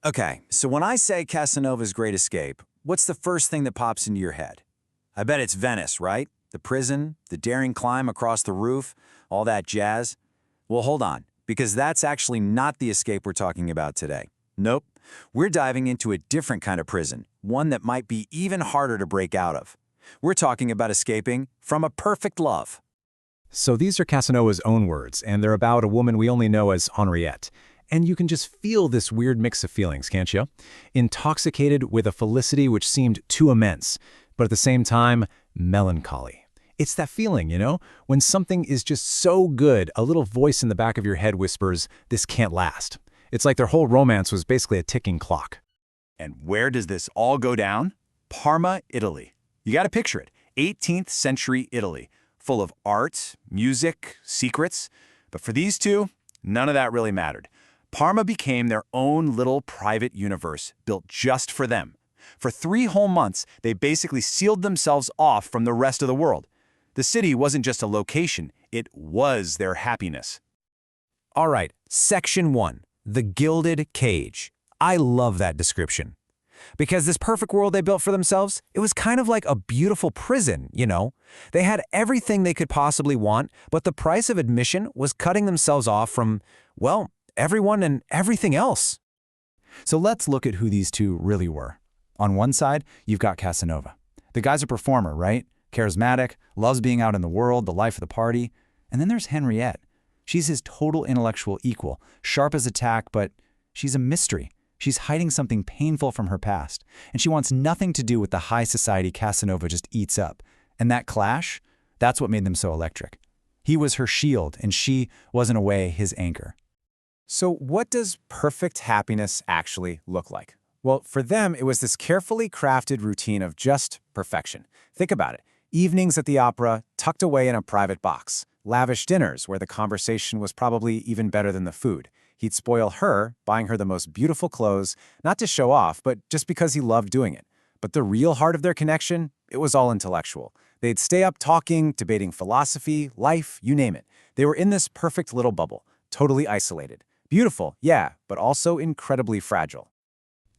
Okay, so when I say Casanova's Great Escape, what's the first thing that pops into your head? I bet it's Venice, right? The prison, the daring climb across the roof, all that jazz. Well, hold on, because that's actually not the escape we're talking about today. Nope, we're diving into a different kind of prison, one that might be even harder to break out of. We're talking about escaping from a perfect love. So these are Casanova's own words, and they're about a woman we only know as Henriette. And you can just feel this weird mix of feelings, can't you? Intoxicated with a felicity which seemed too immense, but at the same time, melancholy. It's that feeling, when something is just so good, a little voice in the back of your head whispers, this can't last. It's like their whole romance was basically a ticking clock. And where does this all go down? Parma, Italy. You got to picture it. 18th century Italy, full of art, music, secrets. But for these two, none of that really mattered. Parma became their own little private universe built just for them. For 3 whole months, they basically sealed themselves off from the rest of the world. The city wasn't just a location, it was their happiness. All right, Section 1, the Gilded Cage. I love that description. Because this perfect world they built for themselves, it was kind of like a beautiful prison, They had everything they could possibly want, but the price of admission was cutting themselves off from, well, everyone and everything else. So let's look at who these two really were. On one side, you've got Casanova. The guy's a performer, right? Charismatic, loves being out in the world, the life of the party. And then there's Henriette. She's his total intellectual equal, sharp as a tack, but she's a mystery. She's hiding something painful from her past, and she wants nothing to do with the high society Casanova just eats up. And that clash, that's what made them so electric. He was her shield, and she was in a way his anchor. So what does perfect happiness actually look like? Well, for them, it was this carefully crafted routine of just perfection. Think about it. Evenings at the opera, tucked away in a private box. Lavish dinners where the conversation was probably even better than the food. He'd spoil her, buying her the most beautiful clothes, not to show off, but just because he loved doing it. But the real heart of their connection, it was all intellectual. They'd stay up talking, debating philosophy, life, you name it. They were in this perfect little bubble, totally isolated. Beautiful, yeah, but also incredibly fragile.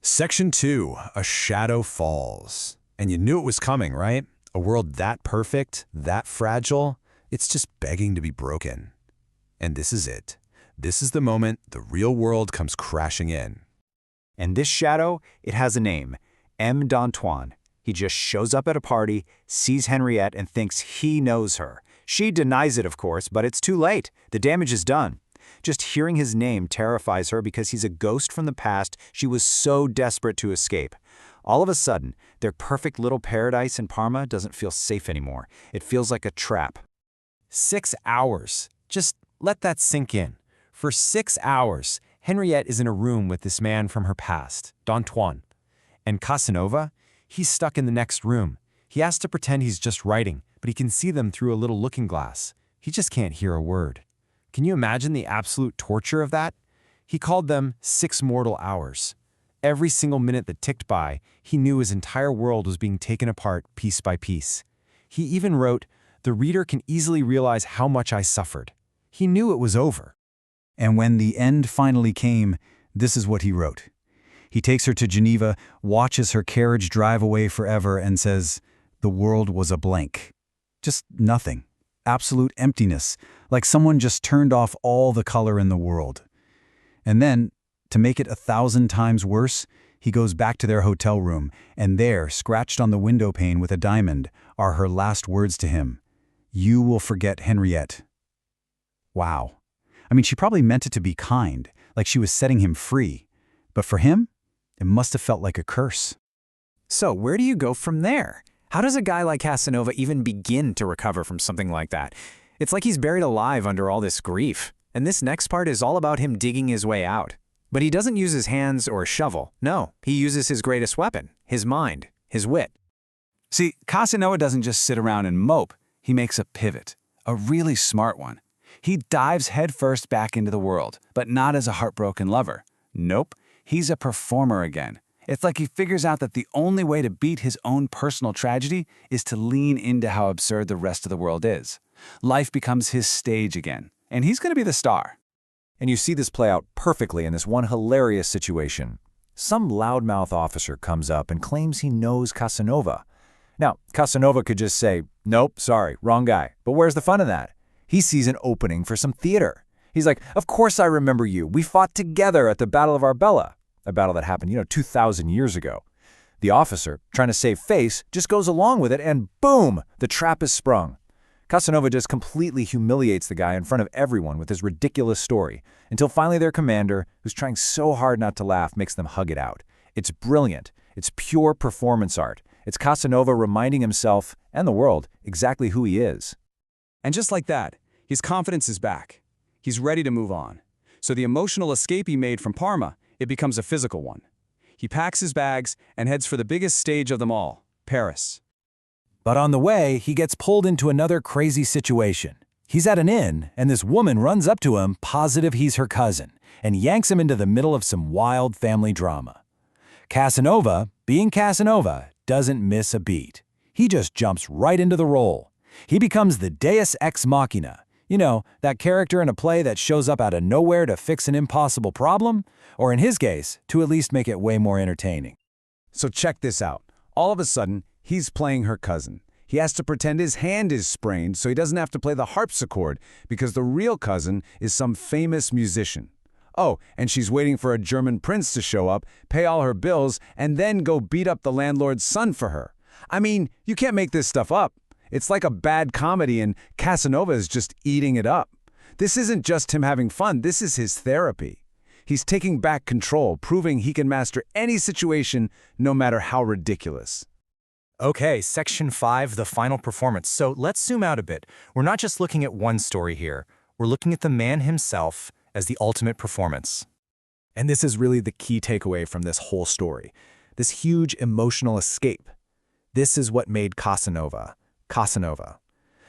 Section 2, a shadow falls. And you knew it was coming, right? A world that perfect, that fragile, it's just begging to be broken. And this is it. This is the moment the real world comes crashing in. And this shadow, it has a name, M. d'Antoine. He just shows up at a party, sees Henriette, and thinks he knows her. She denies it, of course, but it's too late. The damage is done. Just hearing his name terrifies her because he's a ghost from the past she was so desperate to escape. All of a sudden, their perfect little paradise in Parma doesn't feel safe anymore. It feels like a trap. 6 hours. Just let that sink in. For 6 hours, Henriette is in a room with this man from her past, d'Antoine. And Casanova, he's stuck in the next room. He has to pretend he's just writing, but he can see them through a little looking glass. He just can't hear a word. Can you imagine the absolute torture of that? He called them 6 mortal hours. Every single minute that ticked by, he knew his entire world was being taken apart piece by piece. He even wrote, "The reader can easily realize how much I suffered." He knew it was over. And when the end finally came, this is what he wrote. He takes her to Geneva, watches her carriage drive away forever, and says, "The world was a blank." Just nothing. Absolute emptiness, like someone just turned off all the color in the world. And then, to make it 1,000 times worse, he goes back to their hotel room, and there, scratched on the window pane with a diamond, are her last words to him. "You will forget Henriette." Wow. I mean, she probably meant it to be kind, like she was setting him free. But for him, it must have felt like a curse. So where do you go from there? How does a guy like Casanova even begin to recover from something like that? It's like he's buried alive under all this grief. And this next part is all about him digging his way out. But he doesn't use his hands or a shovel. No, he uses his greatest weapon, his mind, his wit. See, Casanova doesn't just sit around and mope. He makes a pivot, a really smart one. He dives headfirst back into the world, but not as a heartbroken lover. Nope, he's a performer again. It's like he figures out that the only way to beat his own personal tragedy is to lean into how absurd the rest of the world is. Life becomes his stage again, and he's going to be the star. And you see this play out perfectly in this one hilarious situation. some loudmouth officer comes up and claims he knows Casanova. Now, Casanova could just say, "Nope, sorry, wrong guy." But where's the fun in that? He sees an opening for some theater. He's like, "Of course I remember you. We fought together at the Battle of Arbela," a battle that happened, 2,000 years ago. The officer, trying to save face, just goes along with it, and boom, the trap is sprung. Casanova just completely humiliates the guy in front of everyone with his ridiculous story, until finally their commander, who's trying so hard not to laugh, makes them hug it out. It's brilliant. It's pure performance art. It's Casanova reminding himself and the world exactly who he is. And just like that, his confidence is back. He's ready to move on. So the emotional escape he made from Parma, it becomes a physical one. He packs his bags and heads for the biggest stage of them all, Paris. But on the way, he gets pulled into another crazy situation. He's at an inn, and this woman runs up to him, positive he's her cousin, and yanks him into the middle of some wild family drama. Casanova, being Casanova, doesn't miss a beat. He just jumps right into the role. He becomes the deus ex machina. That character in a play that shows up out of nowhere to fix an impossible problem, or in his case, to at least make it way more entertaining. So check this out. All of a sudden, he's playing her cousin. He has to pretend his hand is sprained so he doesn't have to play the harpsichord because the real cousin is some famous musician. Oh, and she's waiting for a German prince to show up, pay all her bills, and then go beat up the landlord's son for her. I mean, you can't make this stuff up. It's like a bad comedy and Casanova is just eating it up. This isn't just him having fun, this is his therapy. He's taking back control, proving he can master any situation, no matter how ridiculous. Okay, Section 5, the final performance. So let's zoom out a bit. We're not just looking at one story here. We're looking at the man himself as the ultimate performance. And this is really the key takeaway from this whole story. This huge emotional escape. This is what made Casanova, Casanova.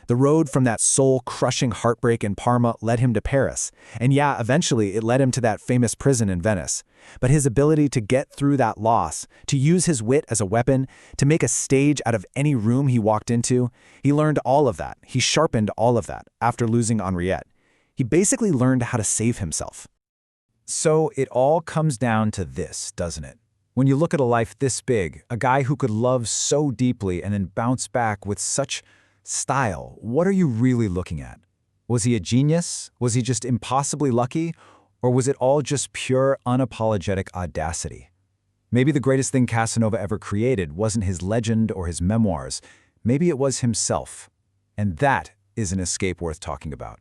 The road from that soul-crushing heartbreak in Parma led him to Paris. And yeah, eventually it led him to that famous prison in Venice. But his ability to get through that loss, to use his wit as a weapon, to make a stage out of any room he walked into, he learned all of that. He sharpened all of that after losing Henriette. He basically learned how to save himself. So it all comes down to this, doesn't it? When you look at a life this big, a guy who could love so deeply and then bounce back with such style, what are you really looking at? Was he a genius? Was he just impossibly lucky? Or was it all just pure, unapologetic audacity? Maybe the greatest thing Casanova ever created wasn't his legend or his memoirs. Maybe it was himself. And that is an escape worth talking about.